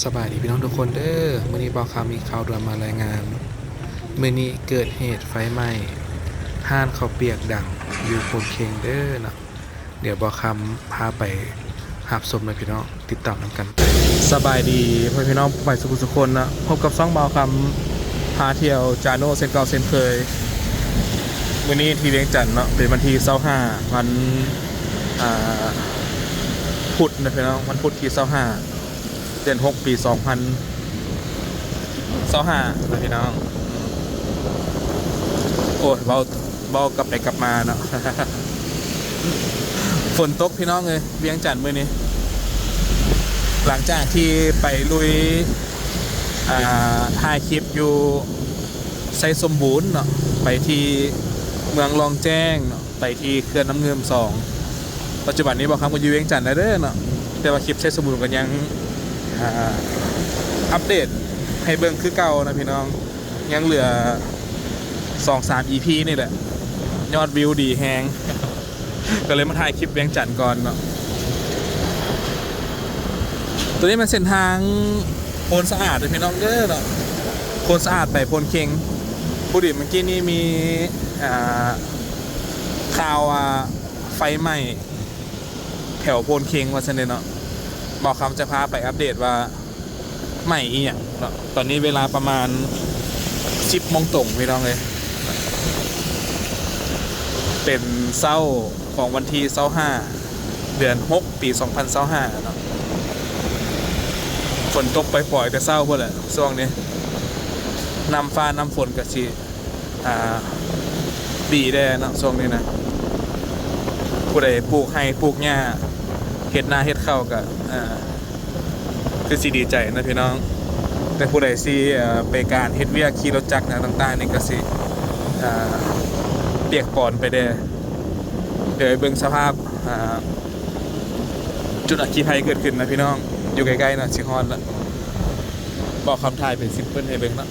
สบายดีพี่น้องทุกคนเด้อมื้อนี้บอกข่าวมีข่าวด่วนมารายงานมื้อนี้เกิดเหตุไฟไหม้ห้านข้าวเปียกดังอยู่โพนเค็งเด้อเนาะเดี๋ยวบอกคำพาไปหาบชมเลยพี่น้องติดตามนำกันสบายดีพี่น้องไปสุขคนนะพบกับซ่องบอกคำพาเที่ยวจาโน่เซนเก่าเซนเคยมื้อนี้ที่เวียงจันทน์เนาะเป็นวันที่25วันพุธนะพี่น้องวันพุธที่25เดือน6ปี2025นะพี่น้องโอ้ยเบากลับไปกลับมาเนาะ ฝนตกพี่น้องเลยเวียงจันทน์มื้อนี้หลังจากที่ไปลุยถ่ายคลิปอยู่ไซสมบูรณ์เนาะไปที่เมืองรองแจ้งเนาะไปที่เขื่อนน้ำเงิม2ปัจจุบันนี้บอกครับก็อยู่เวียงจันทน์ได้เด้อเนาะแต่ว่าคลิปไซสมบูรณ์กันยังอัปเดตให้เบิ่งคือเก่านะพี่น้องยังเหลือ 2-3 EP นี่แหละยอดวิวดีแฮง ก็เลยมาถ่ายคลิปเวียงจันทน์ก่อนเนาะตัวนี้มันเส้นทางโพนสะอาดเลยพี่น้องเด้อเนาะโพนสะอาดไปโพนเค็งผู้ดิเมื่อกี้นี้มีข่าวไฟไหม้แถวโพนเค็งว่าซั่นเนาะบอกคำจะพาไปอัปเดตว่าไหม้อีหยังเนาะตอนนี้เวลาประมาณ 10 โมงตรงพี่น้องเลยเป็นเช้าของวันที่25เดือน6ปี2025เนาะฝนตกไปปล่อยแต่เช้าพุ่นแหละช่วงนี้น้ำฟ้าน้ำฝนก็สิดีแน่เนาะช่วงนี้นะผู้ใดปลูกให้ปลูกหญ้าเฮ็ดนาเฮ็ดข้าวก็คือสิดีใจนะพี่น้องแต่ผู้ใดสิไปการเฮ็ดเวียกขี่รถจักรนะต่างๆนี่ก็สิเปียกปอนไปได้เดี๋ยวเบิ่งสภาพจุดอัคคีภัยเกิดขึ้นนะพี่น้องอยู่ใกล้ๆนะสิฮอดละบอกคำทายเป็นซิมเปิลให้เบิ่งเนาะ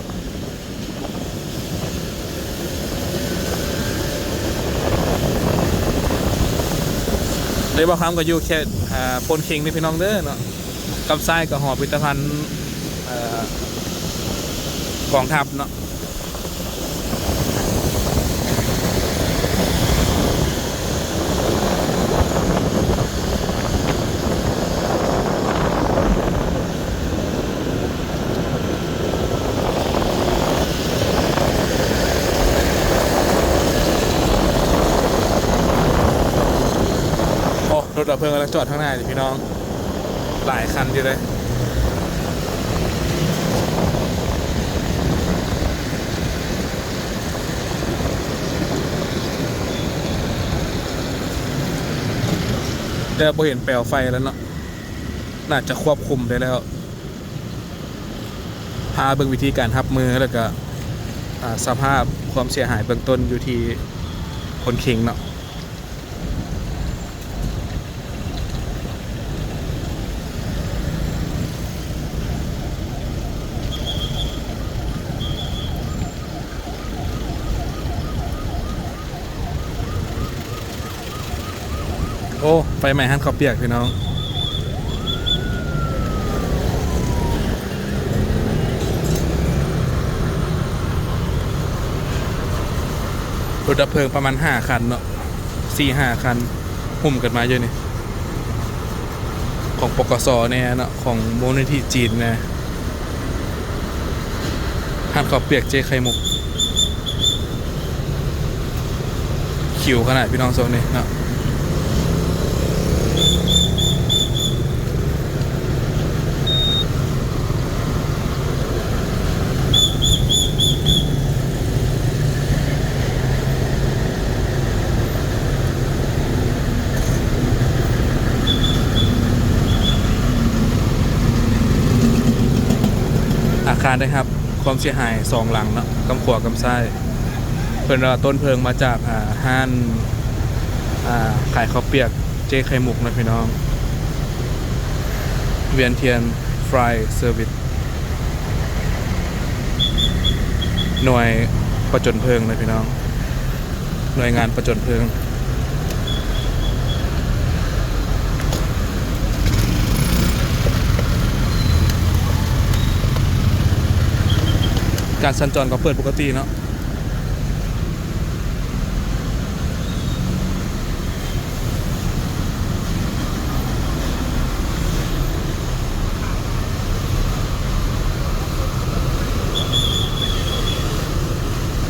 เลยบอกคำก็อยู่แค่โพนเค็งนี่พี่น้องเด้อเนาะกับทรายกับหอพิพิธภัณฑ์กองทัพเนาะรถดับเพลิงกำลังจอดข้างหน้าอยู่พี่น้องหลายคันอยู่เลยเดี๋ยวพอเห็นเปลวไฟแล้วเนาะน่าจะควบคุมได้แล้วพาเบิ่งวิธีการทับมือแล้วก็สภาพความเสียหายเบื้องต้นอยู่ที่โพนเค็งเนาะโอ้ไฟไหม้ห้านข้าวเปียกพี่น้องรถดับเพลิงประมาณ5 คันเนาะ4-5 คันหุ่มกันมาเยอะนี่ของปกสเนี่ยเนาะของมูลนิธิจีนนะห้านข้าวเปียกเจ๊ไข่มุกคิวขนาดพี่น้องโซนนี้เนาะอาคารได้ครับความเสียหาย2 หลังเนาะกำขวากำซ้ายเพิ่นต้นเพลิงมาจากห้านขายข้าวเปียกเจ๊ไข่มุกนะพี่น้องเวียนเทียนฟรายเซอร์วิสหน่วยประจนเพลิงนะพี่น้องหน่วยงานประจนเพลิง ต การสัญจรก็เปิดปกติเนาะ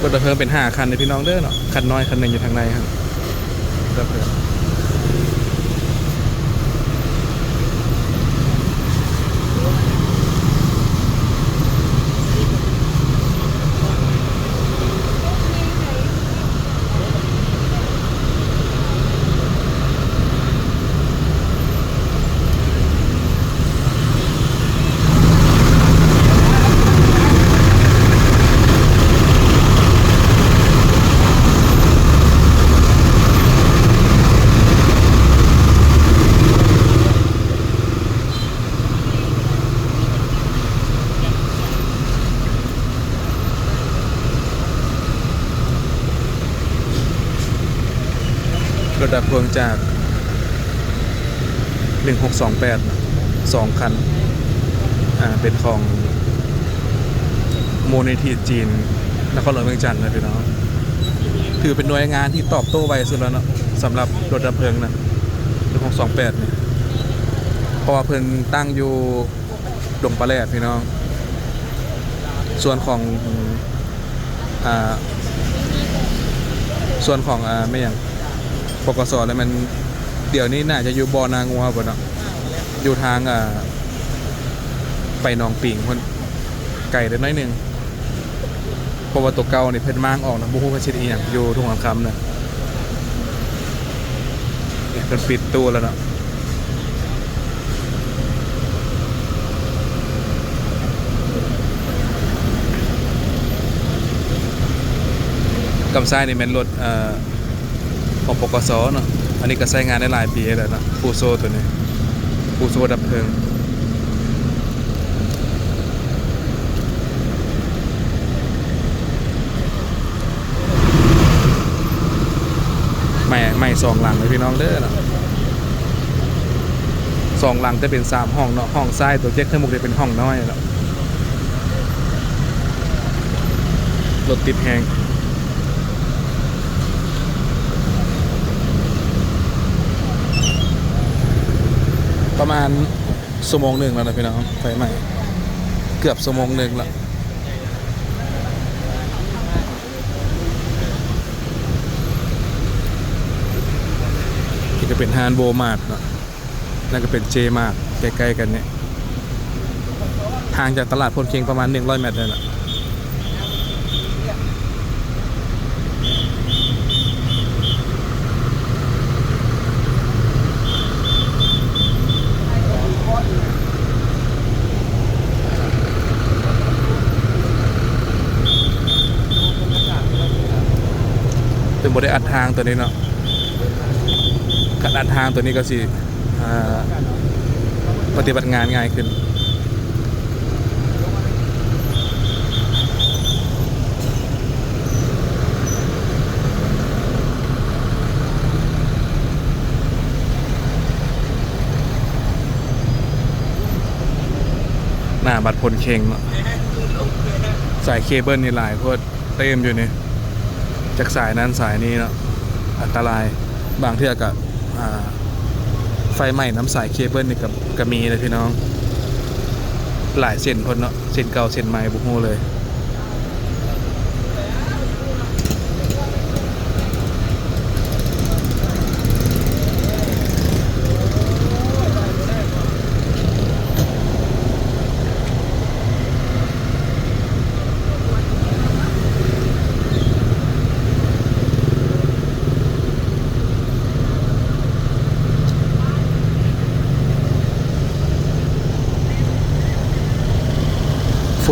รถดับเพลิงเป็น5 คันในพี่น้องเด้อเนาะคันน้อยคันหนึ่งอยู่ทางในครับดับเพลิงรถดับเพลิงจาก1628 2 คันเป็นของมูลนิธิจีนนครหลวงเวียงจันทร์นะพี่น้องถือเป็นหน่วยงานที่ตอบโต้ไวสุดแล้วเนาะสำหรับรถดับเพลิงนะ1628เนี่ยเพราะว่าเพิ่นตั้งอยู่ดงปลาแรดพี่น้องส่วนของไม่อย่างปกสแล้วมันเดี๋ยวนี้น่าจะอยู่บ่อนางัวบ่เนาะอยู่ทางไปหนองปิ่งคนไก่ได้น้อยหนึ่งเพราะว่าตัวเก่านี่เพิ่นมางออกนะบ่ฮู้ว่าสิได้อีหยังอยู่ทุ่งหางคำนะเนี่ยเพิ่นปิดตู้แล้วเนาะกำไส้นี่แม่นรถของปกสเนาะอันนี้ก็ใช้งานได้หลายปีแล้วนะฟูโซตัวนี้ฟูโซดับเพลิงไม่2 หลังเลยพี่น้องเด้อเนาะ2 หลังจะเป็น3 ห้องเนาะห้องซ้ายตัวเจ๊กเครื่องมุกจะเป็นห้องน้อยเนาะรถติดแฮงประมาณ1 ชั่วโมงแล้วนะพี่น้องไฟใหม่เกือบ1 ชั่วโมงแล้วนี่ก็เป็นฮานโบมาร์ทเนาะนั่นก็เป็นเจมาร์ทใกล้ๆกันเนี่ยทางจากตลาดพลเคียงประมาณ100 เมตรเลยล่ะเป็นบริอัดทางตัวนี้เนาะการอัดทางตัวนี้ก็สิปฏิบัติงานง่ายขึ้นหน้าบัตรพลเค็งเนาะสายเคเบิลนี่หลายโคตรเต็มอยู่นี่จากสายนั้นสายนี้เนาะอันตรายบางเทื่อกับไฟไหม้น้ำสายเคเบิลนี่กับมีเลยพี่น้องหลายเส้นพ้นเนาะเส้นเก่าเส้นใหม่บุกโฮเลย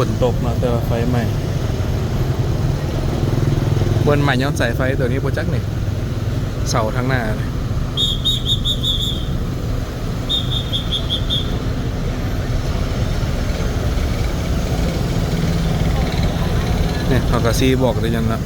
ฝนตกเนาะแต่ว่าไฟใหม่บนใหม่ย้อนสายไฟตัวนี้โปรจักนี่เสาทั้งหน้าเลยเนี่ยเขากระซีบอกได้ยังนะ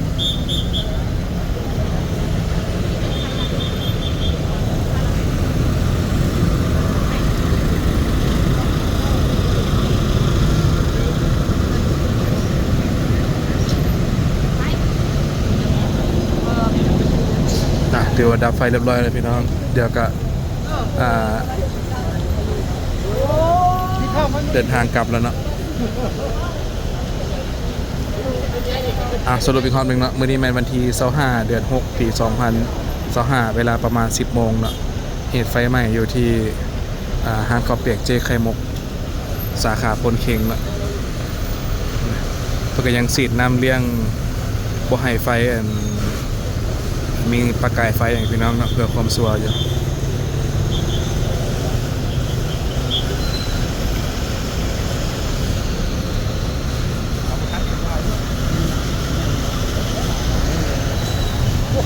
ถือว่าดับไฟเรียบร้อยเลยพี่น้องเดี๋ยวก็เดินทางกลับแล้วเนาะสรุปอีกข้อหนึ่งเนาะมื้อนี้แม่นวันที่25เดือน6ปี2025เวลาประมาณ 10 โมงเนาะเหตุไฟไหม้อยู่ที่ห้างข้าวเปียกเจไข่มุกสาขาพลเค็งเนาะเพิ่นก็ยังฉีดน้ำเลี้ยงบ่ให้ไฟมีประกายไฟอย่างพี่น้องเนาะเพื่อความชัวร์อยู่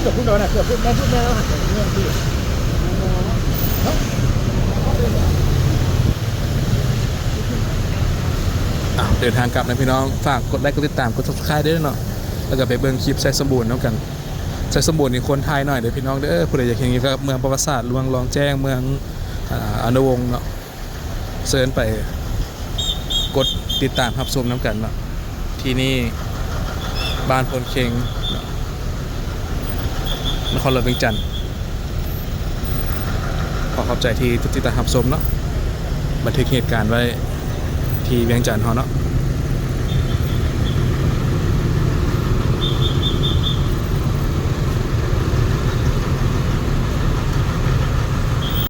เกือบพูดแล้วนะเกือบพูดแม่แล้วหันไปเรื่องที่เดินทางกลับนะพี่น้องฝากกดไลค์กดติดตามกด Subscribe ด้วยเนาะแล้วก็ไปเบิ่งคลิปใช้สมบูรณ์น้ำกันใช้สมบูรณ์นี่คนไทยหน่อยเด้อพี่น้องเด้อผู้ใดอยากเห็นก็เมืองประวัติศาสตร์ลวงรองแจ้งเมืองอนุวงศ์เนาะเซิร์ชไปกดติดตามรับชมน้ำกันเนาะที่นี่บ้านพลเค็งนครหลวงเวียงจันทร์ขอขอบใจที่ติดตามรับชมเนาะบันทึกเหตุการณ์ไว้ที่เวียงจันทร์เฮาเนาะ